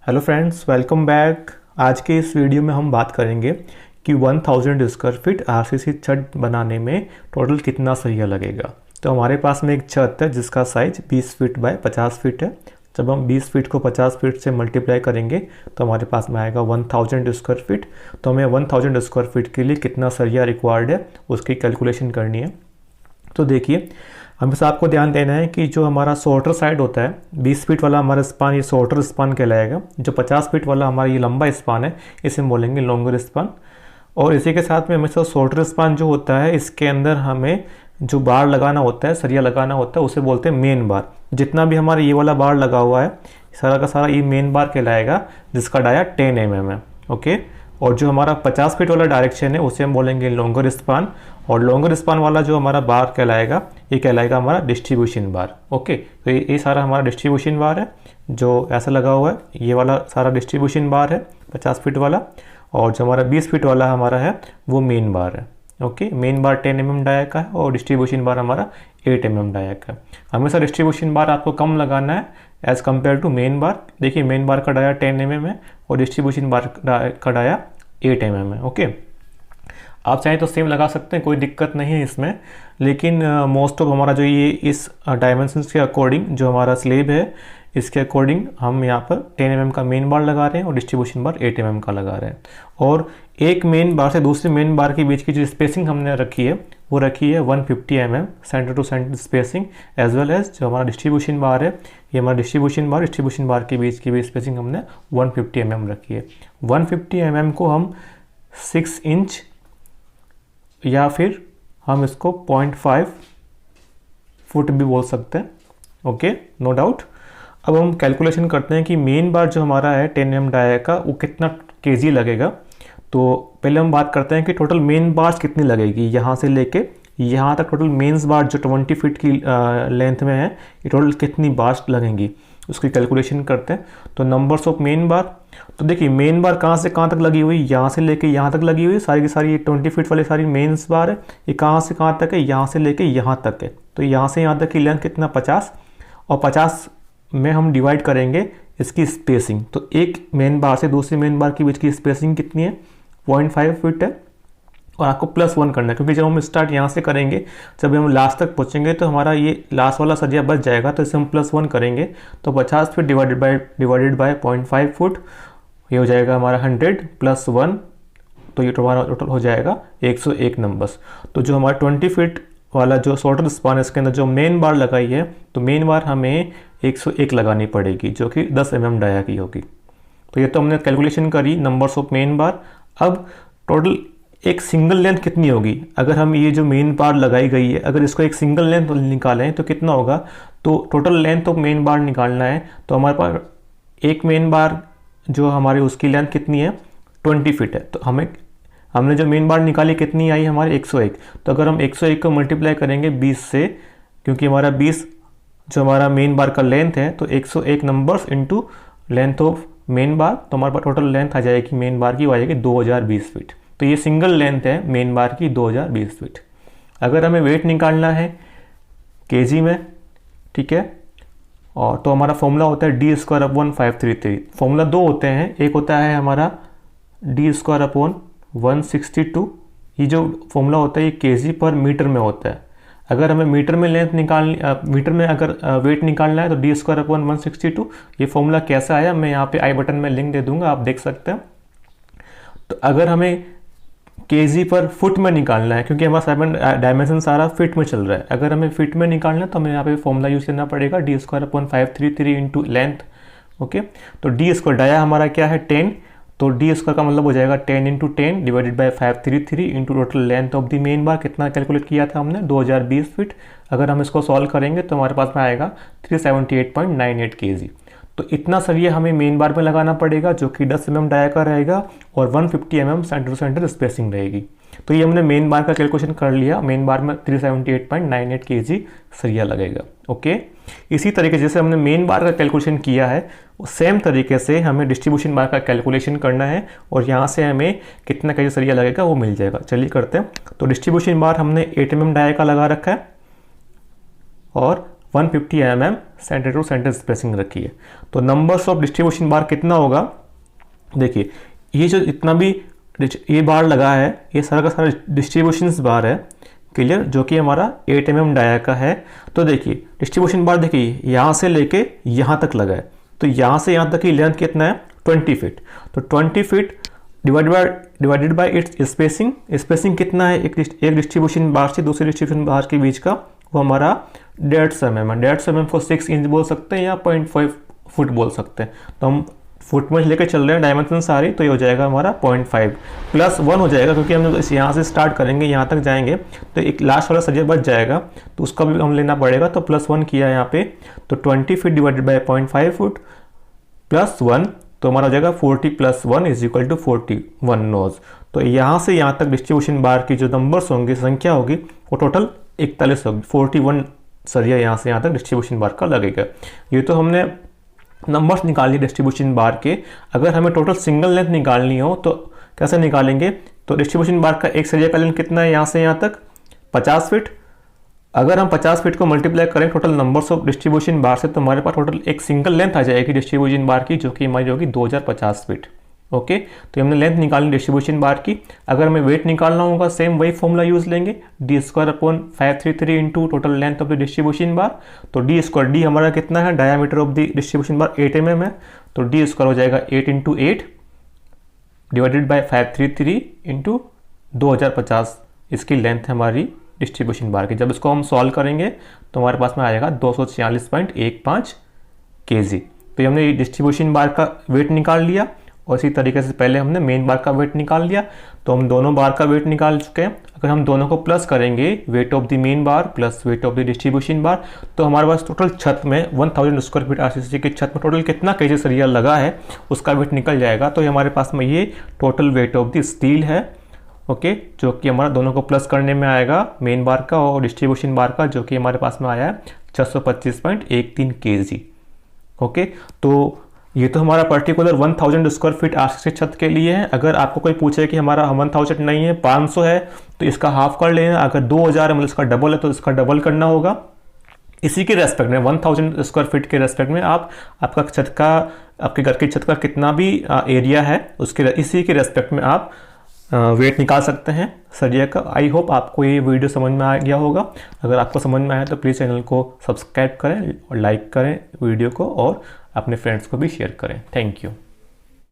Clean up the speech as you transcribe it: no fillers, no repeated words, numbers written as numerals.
Hello friends, welcome back. आज के इस वीडियो में हम बात करेंगे कि 1000 स्क्वायर फीट आरसीसी छत बनाने में टोटल कितना सरिया लगेगा। तो हमारे पास में एक छत है जिसका साइज 20 फीट बाय 50 फीट है। जब हम 20 फीट को 50 फीट से मल्टीप्लाई करेंगे तो हमारे पास में आएगा 1000 स्क्वायर फीट। तो हमें 1000 स्क्वायर फीट के लिए कितना सरिया रिक्वायर्ड है उसकी कैलकुलेशन करनी है। तो देखिए, हमें आपको ध्यान देना है कि जो हमारा शॉर्टर साइड होता है 20 फीट वाला हमारा स्पान, ये शॉर्टर स्पान कहलाएगा। जो 50 फीट वाला हमारा ये लंबा स्पान है इसे हम बोलेंगे लॉन्गर स्पान। और इसी के साथ में हमेशा शॉर्टर स्पान जो होता है इसके अंदर हमें जो बार लगाना होता है, सरिया लगाना होता है, उसे बोलते हैं मेन बार। जितना भी हमारा ये वाला बार लगा हुआ है सारा का सारा ये मेन बार कहलाएगा, जिसका डाया 10 mm है। ओके। और जो हमारा 50 फीट वाला डायरेक्शन है उसे हम बोलेंगे लॉन्गर स्पान। और लॉन्गर स्पान वाला जो हमारा बार कहलाएगा ये कहलाएगा हमारा डिस्ट्रीब्यूशन बार। ओके। तो ये सारा हमारा डिस्ट्रीब्यूशन बार है जो ऐसा लगा हुआ है, ये वाला सारा डिस्ट्रीब्यूशन बार है 50 फीट वाला। और जो हमारा 20 फीट वाला हमारा है वो मेन बार है। Okay. Main bar 10 mm dia का है और डिस्ट्रीब्यूशन बार हमारा 8 mm डाया का है। हमेशा डिस्ट्रीब्यूशन बार आपको कम लगाना है as compare to main bar. देखिए, मेन बार का डाया 10 mm है और डिस्ट्रीब्यूशन बार का डाया 8 mm है। ओके। आप चाहें तो सेम लगा सकते हैं, कोई दिक्कत नहीं है इसमें। लेकिन मोस्ट ऑफ हमारा जो ये इस डायमेंशंस के अकॉर्डिंग जो हमारा स्लेब है इसके अकॉर्डिंग हम यहाँ पर 10 mm का मेन बार लगा रहे हैं और डिस्ट्रीब्यूशन बार 8 mm का लगा रहे हैं। और एक मेन बार से दूसरे मेन बार के बीच की जो स्पेसिंग हमने रखी है वो रखी है 150 mm centre to centre spacing, as well as जो हमारा डिस्ट्रीब्यूशन बार है ये हमारा डिस्ट्रीब्यूशन बार के बीच की भी स्पेसिंग हमने 150 mm रखी है। 150 mm को हम 6 इंच या फिर हम इसको 0.5 फुट भी बोल सकते हैं। Okay, no doubt. अब हम कैलकुलेशन करते हैं कि मेन बार जो हमारा है 10 mm डाया का वो कितना केजी लगेगा। तो पहले हम बात करते हैं कि टोटल मेन बार्स कितनी लगेगी, यहाँ से लेके यहाँ तक टोटल मेन्स बार जो 20 फीट की लेंथ में है ये टोटल कितनी बार्स लगेंगी उसकी कैलकुलेशन करते हैं। तो नंबर्स ऑफ मेन बार, तो देखिए मेन बार कहाँ से कहाँ तक लगी हुई, यहाँ से लेके यहाँ तक लगी हुई सारी की सारी। ये 20 फीट वाली सारी मेन्स बार है, ये कहाँ से कहाँ तक है, यहाँ से लेके यहाँ तक है। तो यहाँ से यहाँ तक की लेंथ कितना 50, और 50 में हम डिवाइड करेंगे इसकी स्पेसिंग। तो एक मेन बार से दूसरी मेन बार के बीच की स्पेसिंग कितनी है, 0.5 फीट है। और आपको +1 करना है क्योंकि जब हम स्टार्ट यहाँ से करेंगे जब हम लास्ट तक पहुँचेंगे तो हमारा ये लास्ट वाला सरिया बच जाएगा। तो इसे हम +1 करेंगे तो 50 फीट डिवाइडेड बाय 0.5 फुट, ये हो जाएगा हमारा 100 + 1, तो ये हमारा टोटल हो जाएगा 101 नंबर्स। तो जो हमारा 20 फीट वाला जो शॉर्टर स्पान है इसके अंदर जो मेन बार लगाई है तो मेन बार हमें 101 लगानी पड़ेगी जो कि 10 mm डाया की होगी। तो ये तो हमने कैलकुलेशन करी नंबर्स ऑफ मेन बार। अब टोटल एक सिंगल लेंथ कितनी होगी, अगर हम ये जो मेन बार लगाई गई है अगर इसको एक सिंगल लेंथ निकालें तो कितना होगा। तो टोटल लेंथ ऑफ मेन बार निकालना है तो हमारे पास एक मेन बार जो हमारी उसकी लेंथ कितनी है 20 फीट है। तो हमने जो मेन बार निकाली कितनी आई हमारे 101। तो अगर हम 101 को मल्टीप्लाई करेंगे 20 से, क्योंकि हमारा 20 जो हमारा मेन बार का लेंथ है, तो 101 numbers into length of main बार, तो हमारे पास टोटल लेंथ आ जाएगी मेन बार की, वो आ जाएगी 2020 फीट। तो ये सिंगल लेंथ है मेन बार की 2020 फीट। अगर हमें वेट निकालना है केजी में, ठीक है, और तो हमारा फॉर्मूला होता है d²/1533। फॉर्मूला दो होते हैं, एक होता है हमारा d²/162। ये जो फॉर्मूला होता है ये केजी पर मीटर में होता है। अगर हमें मीटर में लेंथ मीटर में अगर वेट निकालना है तो d²/162। ये फॉर्मूला कैसा आया मैं यहाँ पे आई बटन में लिंक दे दूंगा, आप देख सकते हैं। तो अगर हमें केजी पर फुट में निकालना है, क्योंकि हमारा डायमेंशन सारा फिट में चल रहा है, अगर हमें फिट में निकालना है तो हमें यहाँ पे फॉर्मूला यूज करना पड़ेगा d²/533 इंटू लेंथ। ओके। तो d² डाया हमारा क्या है 10, तो d² का मतलब हो जाएगा 10 into 10 divided by 533 into total length of the main बार। कितना कैलकुलेट किया था हमने 2020 फीट। अगर हम इसको सॉल्व करेंगे तो हमारे पास में आएगा 378.98 kg। तो इतना सरिया हमें मेन बार में लगाना पड़ेगा जो कि 10 mm डाया का रहेगा और 150 mm centre to centre spacing रहेगी। तो ये हमने मेन बार का कैलकुलेशन कर लिया, मेन बार में 378.98 kg सरिया लगेगा। ओके। इसी तरीके जैसे हमने मेन बार का कैलकुलेशन किया है सेम तरीके से हमें डिस्ट्रीब्यूशन बार का कैलकुलेशन करना है और यहाँ से हमें कितना kg सरिया लगेगा वो मिल जाएगा। चलिए करते हैं। तो डिस्ट्रीब्यूशन बार हमने 8 mm डाया का लगा रखा है और 150 mm centre to centre spacing रखी है। तो नंबर्स ऑफ डिस्ट्रीब्यूशन बार कितना होगा, देखिए ये जो इतना भी ये बार लगा है ये सारा का सारा डिस्ट्रीब्यूशन बार है, क्लियर, जो कि हमारा 8 mm डाया का है। तो देखिए डिस्ट्रीब्यूशन बार देखिए यहाँ से लेके यहाँ तक लगा है, तो यहाँ से यहाँ तक की लेंथ कितना है 20 फीट। तो 20 feet divided by it's spacing कितना है, एक डिस्ट्रीब्यूशन बार से दूसरे डिस्ट्रीब्यूशन बार के बीच का, वो हमारा 150 mm है। 150 mm को 6 इंच बोल सकते हैं या 0.5 फुट बोल सकते हैं। तो हम फुट में लेकर चल रहे हैं डायमेंशन सारी, तो ये हो जाएगा हमारा 0.5 + 1 हो जाएगा, क्योंकि हम यहाँ से स्टार्ट करेंगे यहाँ तक जाएंगे तो एक लास्ट वाला सरिया बच जाएगा, तो उसका भी हम लेना पड़ेगा। तो +1 किया यहाँ पे, तो 20 फीट डिवाइडेड बाय 0.5 फुट +1, तो हमारा हो जाएगा 40 + 1 = 41 नोज। तो यहाँ से यहाँ तक डिस्ट्रीब्यूशन बार की जो नंबर्स होंगे, संख्या होगी, वो टोटल 41 होगी। 41 सरिया यहाँ से यहाँ तक डिस्ट्रीब्यूशन बार का लगेगा। ये तो हमने नंबर्स निकालनी डिस्ट्रीब्यूशन बार के। अगर हमें टोटल सिंगल लेंथ निकालनी हो तो कैसे निकालेंगे, तो डिस्ट्रीब्यूशन बार का एक सरिया का लेंथ कितना है यहाँ से यहाँ तक 50 फीट। अगर हम 50 फीट को मल्टीप्लाई करें टोटल नंबर्स ऑफ डिस्ट्रीब्यूशन बार से, तो हमारे पास टोटल एक सिंगल लेंथ आ जाएगी डिस्ट्रीब्यूशन बार की, जो कि हमारी होगी 2050 फीट। ओके, तो हमने लेंथ निकालनी डिस्ट्रीब्यूशन बार की। अगर हमें वेट निकालना होगा, सेम वही फॉर्मूला यूज लेंगे, d² / 533 into total length of the distribution bar. तो d² हमारा कितना है, diameter of the distribution bar 8 mm है, तो d² हो जाएगा 8 × 8 डिवाइडेड बाय 533 इंटू 2050, इसकी लेंथ है हमारी डिस्ट्रीब्यूशन बार की। जब इसको हम सॉल्व करेंगे तो हमारे पास में आएगा 246.15 kg। तो हमने डिस्ट्रीब्यूशन बार का वेट निकाल लिया, और इसी तरीके से पहले हमने मेन बार का वेट निकाल लिया। तो हम दोनों बार का वेट निकाल चुके हैं। अगर हम दोनों को प्लस करेंगे, weight of the main bar plus weight of the distribution bar, तो हमारे पास टोटल छत में 1000 स्क्वायर फीट आरसीसी की छत में टोटल कितना केजी सरिया लगा है, उसका वेट निकल जाएगा। तो हमारे पास में ये total weight of the steel है, ओके, जो कि हमारा दोनों को प्लस करने में आएगा, मेन बार का और डिस्ट्रीब्यूशन बार का, जो कि हमारे पास में आया है 625.13 kg। ओके, तो ये तो हमारा पर्टिकुलर 1000 स्क्वायर फीट आरसीसी छत के लिए है। अगर आपको कोई पूछे कि हमारा 1000 नहीं है 500 है, तो इसका हाफ कर लेना। अगर 2000 है मतलब इसका डबल है, तो इसका डबल करना होगा। इसी के रेस्पेक्ट में 1000 स्क्वायर फीट के रेस्पेक्ट में आपका छत का, आपके घर की छत का कितना भी एरिया है, उसके इसी के रेस्पेक्ट में आप वेट निकाल सकते हैं सरिया का। आई होप आपको ये वीडियो समझ में आ गया होगा। अगर आपको समझ में आया तो प्लीज़ चैनल को सब्सक्राइब करें और लाइक करें वीडियो को, और अपने फ्रेंड्स को भी शेयर करें। Thank you.